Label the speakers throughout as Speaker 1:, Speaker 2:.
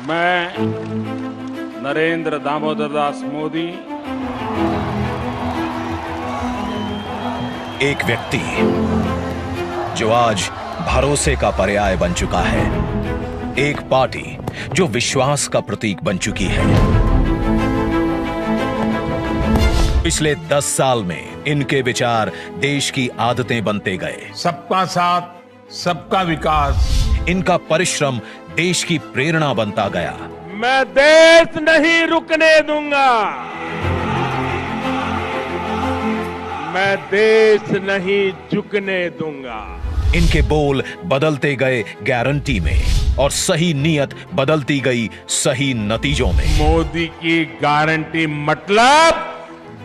Speaker 1: मैं नरेंद्र दामोदर दास मोदी
Speaker 2: एक व्यक्ति जो आज भरोसे का पर्याय बन चुका है, एक पार्टी जो विश्वास का प्रतीक बन चुकी है। पिछले 10 साल में इनके विचार देश की आदतें बनते गए।
Speaker 3: सबका साथ, सबका विकास।
Speaker 2: इनका परिश्रम देश की प्रेरणा बनता गया।
Speaker 1: मैं देश नहीं रुकने दूंगा, मैं देश नहीं झुकने दूंगा।
Speaker 2: इनके बोल बदलते गए गारंटी में और सही नीयत बदलती गई सही नतीजों में।
Speaker 1: मोदी की गारंटी मतलब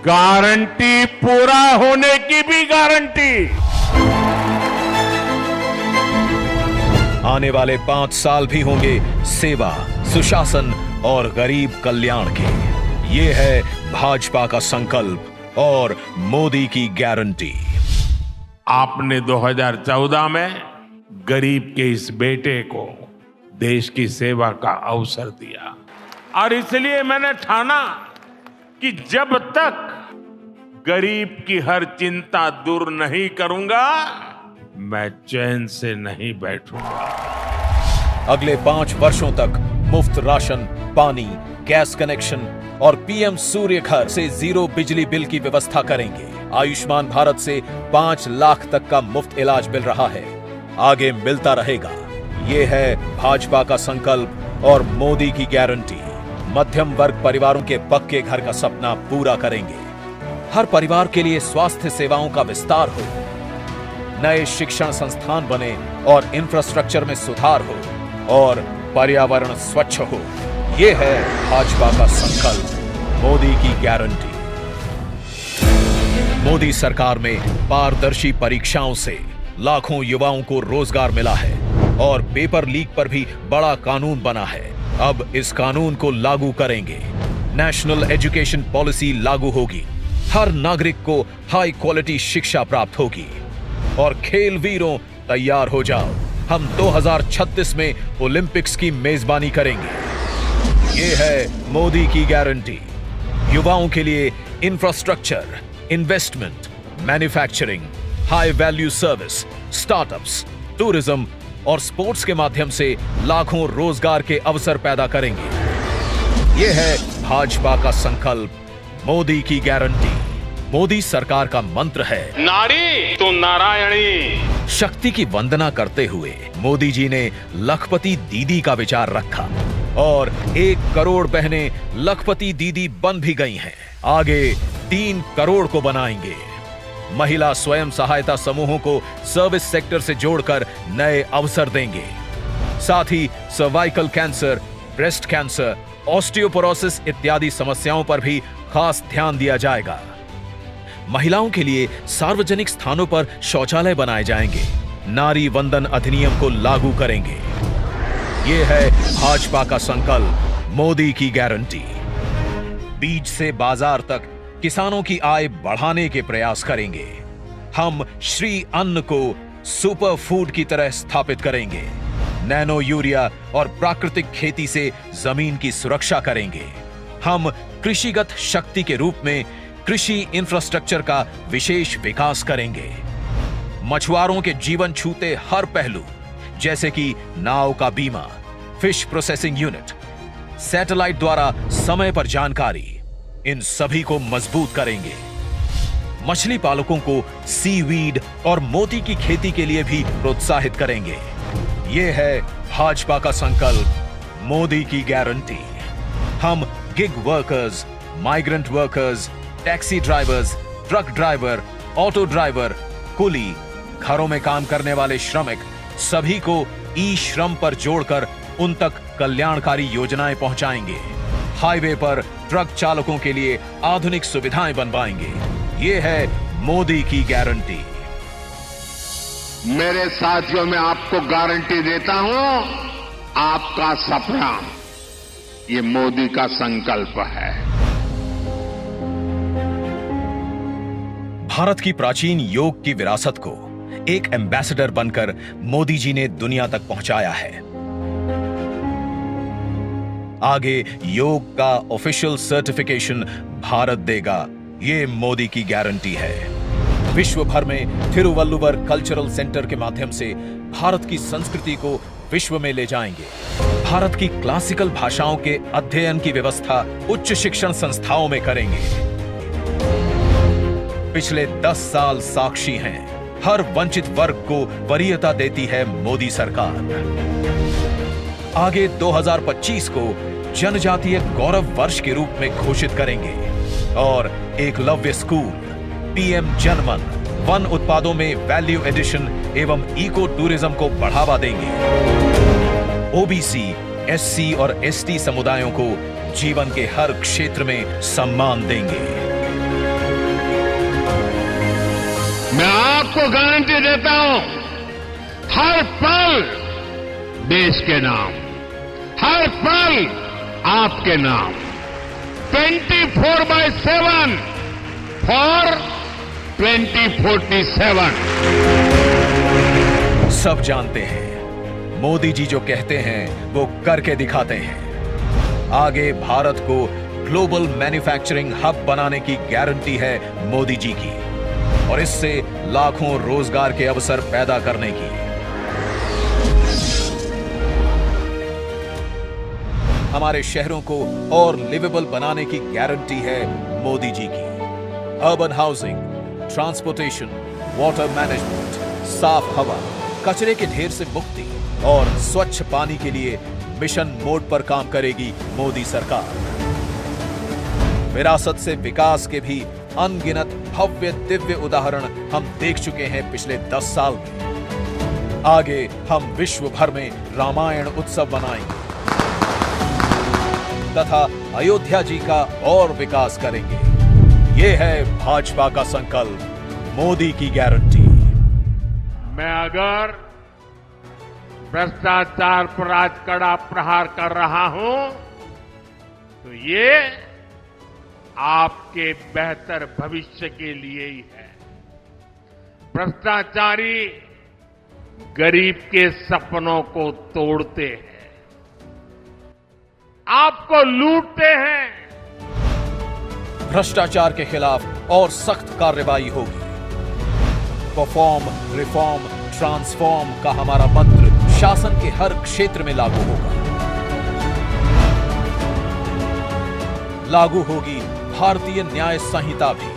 Speaker 1: गारंटी पूरा होने की भी गारंटी।
Speaker 2: आने वाले 5 साल भी होंगे सेवा, सुशासन और गरीब कल्याण के। ये है भाजपा का संकल्प और मोदी की गारंटी।
Speaker 1: आपने 2014 में गरीब के इस बेटे को देश की सेवा का अवसर दिया और इसलिए मैंने ठाना कि जब तक गरीब की हर चिंता दूर नहीं करूंगा, मैं चैन से नहीं बैठूंगा।
Speaker 2: अगले 5 वर्षों तक मुफ्त राशन, पानी, गैस कनेक्शन और पीएम सूर्य घर से 0 बिजली बिल की व्यवस्था करेंगे। आयुष्मान भारत से 5 लाख तक का मुफ्त इलाज मिल रहा है, आगे मिलता रहेगा। ये है भाजपा का संकल्प और मोदी की गारंटी। मध्यम वर्ग परिवारों के पक्के घर का सपना पूरा करेंगे। हर परिवार के लिए स्वास्थ्य सेवाओं का विस्तार हो, नए शिक्षण संस्थान बने और इंफ्रास्ट्रक्चर में सुधार हो और पर्यावरण स्वच्छ हो। यह है भाजपा का संकल्प, मोदी की गारंटी। मोदी सरकार में पारदर्शी परीक्षाओं से लाखों युवाओं को रोजगार मिला है और पेपर लीक पर भी बड़ा कानून बना है। अब इस कानून को लागू करेंगे। नेशनल एजुकेशन पॉलिसी लागू होगी। हर नागरिक को हाई क्वालिटी शिक्षा प्राप्त होगी। और खेल वीरों तैयार हो जाओ, हम 2036 में ओलंपिक्स की मेजबानी करेंगे। ये है मोदी की गारंटी। युवाओं के लिए infrastructure, investment, manufacturing, high value service, startups, tourism और स्पोर्ट्स के माध्यम से लाखों रोजगार के अवसर पैदा करेंगे। यह है भाजपा का संकल्प, मोदी की गारंटी। मोदी सरकार का मंत्र है
Speaker 1: नारी तो नारायणी।
Speaker 2: शक्ति की वंदना करते हुए मोदी जी ने लखपति दीदी का विचार रखा और 1 करोड़ बहनें लखपति दीदी बन भी गई हैं। आगे 3 करोड़ को बनाएंगे। महिला स्वयं सहायता समूहों को सर्विस सेक्टर से जोड़कर नए अवसर देंगे। साथ ही cervical cancer, breast cancer, osteoporosis इत्यादि समस्याओं पर भी खास ध्यान दिया जाएगा। महिलाओं के लिए सार्वजनिक स्थानों पर शौचालय बनाए जाएंगे। नारी वंदन अधिनियम को लागू करेंगे। यह है भाजपा का संकल्प, मोदी की गारंटी। बीज से बाजार तक किसानों की आय बढ़ाने के प्रयास करेंगे। हम श्री अन्न को सुपर फूड की तरह स्थापित करेंगे। नैनो यूरिया और प्राकृतिक खेती से जमीन की सुरक्षा करेंगे। हम कृषिगत शक्ति के रूप में कृषि इंफ्रास्ट्रक्चर का विशेष विकास करेंगे। मछुआरों के जीवन छूते हर पहलू, जैसे कि नाव का बीमा, फिश प्रोसेसिंग यूनिट, सैटेलाइट द्वारा समय पर जानकारी, इन सभी को मजबूत करेंगे। मछली पालकों को सीवीड और मोती की खेती के लिए भी प्रोत्साहित करेंगे। यह है भाजपा का संकल्प, मोदी की गारंटी। हम gig workers, migrant workers, taxi drivers, truck driver, auto driver, कुली, घरों में काम करने वाले श्रमिक, सभी को ई श्रम पर जोड़कर उन तक कल्याणकारी योजनाएं पहुंचाएंगे। हाईवे पर ट्रक चालकों के लिए आधुनिक सुविधाएं बनवाएंगे। ये है मोदी की गारंटी।
Speaker 3: मेरे साथियों, मैं आपको गारंटी देता हूं, आपका सपना ये मोदी का संकल्प है।
Speaker 2: भारत की प्राचीन योग की विरासत को एक एम्बेसडर बनकर मोदी जी ने दुनिया तक पहुंचाया है। आगे योग का ऑफिशियल सर्टिफिकेशन भारत देगा, ये मोदी की गारंटी है। विश्व भर में थिरुवल्लुवर कल्चरल सेंटर के माध्यम से भारत की संस्कृति को विश्व में ले जाएंगे। भारत की क्लासिकल भाषाओं के अध्ययन की व्यवस्था उच्च शिक्षण संस्थाओं में करेंगे। पिछले 10 साल साक्षी हैं, हर वंचित वर्ग को वरीयता देती है मोदी सरकार। आगे 2025 को जनजातीय गौरव वर्ष के रूप में घोषित करेंगे और एकलव्य स्कूल, पीएम जनमन, वन उत्पादों में वैल्यू एडिशन एवं इको टूरिज्म को बढ़ावा देंगे। ओबीसी, एससी और एसटी समुदायों को जीवन के हर क्षेत्र में सम्मान देंगे।
Speaker 3: मैं आपको गारंटी देता हूं, हर पल देश के नाम, हर पल आपके नाम, 24/7 फॉर 2047।
Speaker 2: सब जानते हैं, मोदी जी जो कहते हैं वो करके दिखाते हैं। आगे भारत को ग्लोबल मैन्युफैक्चरिंग हब बनाने की गारंटी है मोदी जी की, और इससे लाखों रोजगार के अवसर पैदा करने की। हमारे शहरों को और लिवेबल बनाने की गारंटी है मोदी जी की। Urban housing, transportation, water management, साफ हवा, कचरे के ढेर से मुक्ति और स्वच्छ पानी के लिए मिशन मोड पर काम करेगी मोदी सरकार। विरासत से विकास के भी अनगिनत भव्य दिव्य उदाहरण हम देख चुके हैं पिछले 10 साल में। आगे हम विश्व भर में रामायण उत्सव मनाएंगे तथा अयोध्या जी का और विकास करेंगे। ये है भाजपा का संकल्प, मोदी की गारंटी।
Speaker 1: मैं अगर भ्रष्टाचार पर आज कड़ा प्रहार कर रहा हूं तो ये आपके बेहतर भविष्य के लिए ही है। भ्रष्टाचारी गरीब के सपनों को तोड़ते हैं, आपको लूटते हैं।
Speaker 2: भ्रष्टाचार के खिलाफ और सख्त कार्रवाई होगी। परफॉर्म, रिफॉर्म, ट्रांसफॉर्म का हमारा मंत्र शासन के हर क्षेत्र में लागू होगा। लागू होगी भारतीय न्याय संहिता भी।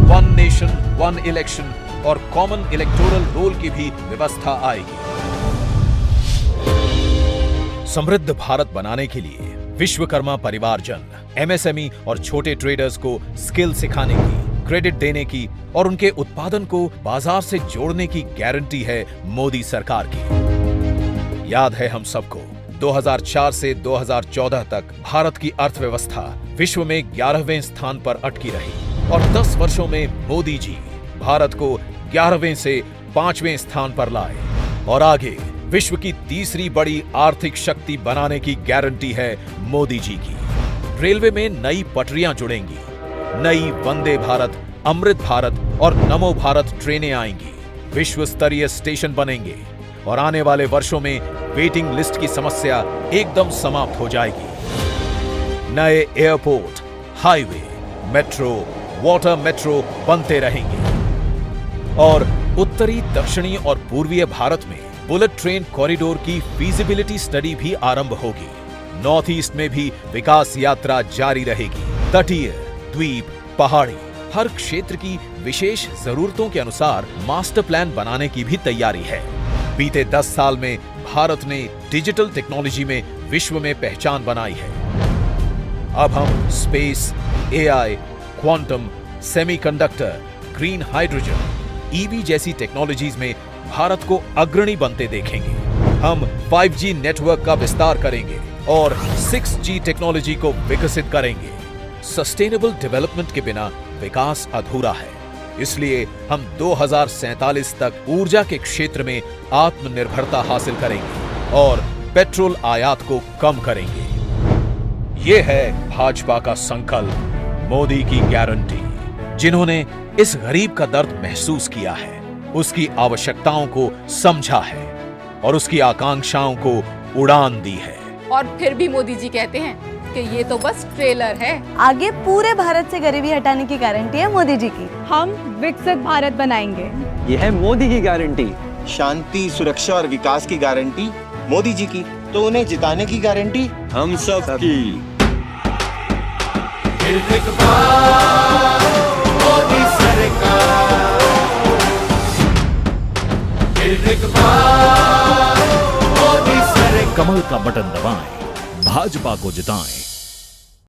Speaker 2: वन नेशन, वन इलेक्शन और कॉमन इलेक्टोरल रोल की भी व्यवस्था आएगी। समृद्ध भारत बनाने के लिए विश्वकर्मा परिवारजन, एमएसएमई और छोटे ट्रेडर्स को स्किल सिखाने की, क्रेडिट देने की और उनके उत्पादन को बाजार से जोड़ने की गारंटी है मोदी सरकार की। याद है हम सबको, 2004 से 2014 तक भारत की अर्थव्यवस्था विश्व में 11वें स्थान पर अटकी रही और 10 वर्षों में मोदी जी भारत को 11वें से 5वें स्थान पर लाए और आगे विश्व की तीसरी बड़ी आर्थिक शक्ति बनाने की गारंटी है मोदी जी की। रेलवे में नई पटरियां जुड़ेंगी, नई वंदे भारत, अमृत भारत और नमो भारत ट्रेनें आएंगी, विश्व स्तरीय स्टेशन बनेंगे और आने वाले वर्षों में वेटिंग लिस्ट की समस्या एकदम समाप्त हो जाएगी। नए airport, highway, metro, water metro बनते रहेंगे और उत्तरी, दक्षिणी और पूर्वीय भारत में बुलेट ट्रेन कॉरिडोर की फीजिबिलिटी स्टडी भी आरंभ होगी। नॉर्थ ईस्ट में भी विकास यात्रा जारी रहेगी। तटीय, द्वीप, पहाड़ी, हर क्षेत्र की विशेष जरूरतों के अनुसार मास्टर प्लान बनाने की भी तैयारी है। बीते 10 साल में भारत ने डिजिटल टेक्नोलॉजी में विश्व में पहचान बनाई है। अब हम space, AI, quantum, semiconductor, green hydrogen, EV जैसी टेक्नोलॉजीज में भारत को अग्रणी बनते देखेंगे। हम 5G नेटवर्क का विस्तार करेंगे और 6G टेक्नोलॉजी को विकसित करेंगे। सस्टेनेबल डेवलपमेंट के बिना विकास अधूरा है, इसलिए हम 2047 तक ऊर्जा के क्षेत्र में आत्मनिर्भरता हासिल करेंगे और पेट्रोल आयात को कम करेंगे। ये है भाजपा का संकल्प, मोदी की गारंटी। जिन्होंने इस गरीब का दर्द महसूस किया है, उसकी आवश्यकताओं को समझा है और उसकी आकांक्षाओं को उड़ान दी है।
Speaker 4: और फिर भी मोदी जी कहते हैं कि ये तो बस ट्रेलर है।
Speaker 5: आगे पूरे भारत से गरीबी हटाने की गारंटी है मोदी जी की।
Speaker 4: हम विकसित भारत बनाएंगे।
Speaker 6: ये है मोदी की गारंटी।
Speaker 7: शांति, सुरक्षा और विकास की गारंटी मोदी जी की, तो उन्हें जिताने की गारंटी
Speaker 6: हम सब की।
Speaker 2: कमल का बटन दबाएं, भाजपा को जिताएं।